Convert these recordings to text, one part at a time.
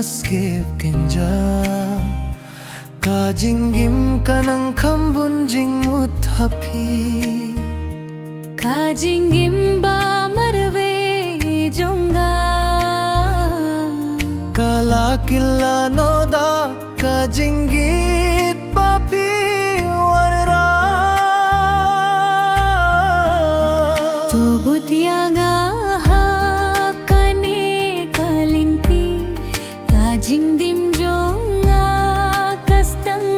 skip kinja Kajinggim kanang kambunjing muthapi Kajinggim ba marve jonga Kalakila noda kajinggit papi warra Tubut yang kane kalinti Kajingdim jonga kastang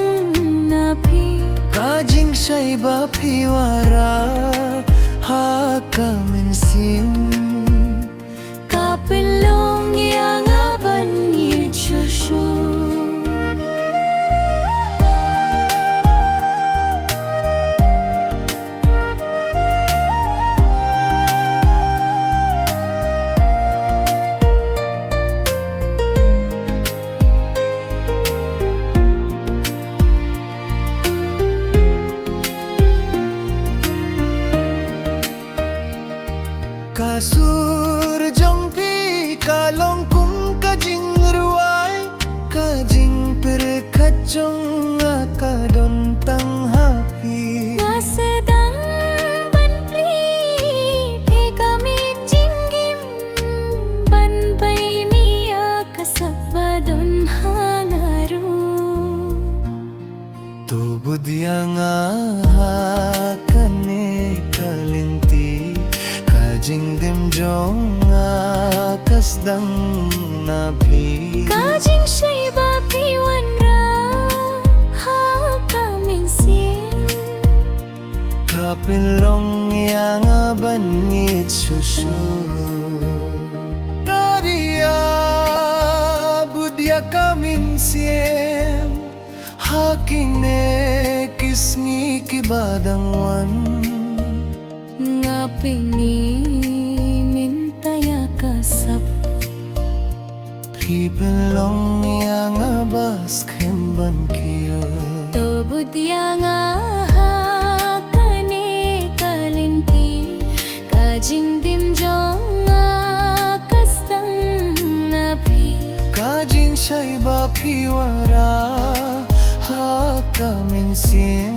napi Kajing shaiba piwara haka minsim Kapilong yang aban yitshushu Kasur jongpi kalong kum kajing ruai Kajing per kacong akadon tang hapi Nasedang banpli Te kami jinggim Banpay niya kasabadon hangaru Tubud yang kane kalinti Kajingdim jong kasdang napi Kajing shaiba piwanra Haka minsin Kapilong yang abangit susu Kariya budya kamin siem Haking ne kisni kibadang wan Ngapini mintaya kasap Kipilong yang abas kemban kiyo Tubud yang kane kalinti Kajingdim jonga kastang napi Kajing shaiba piwara haka minsim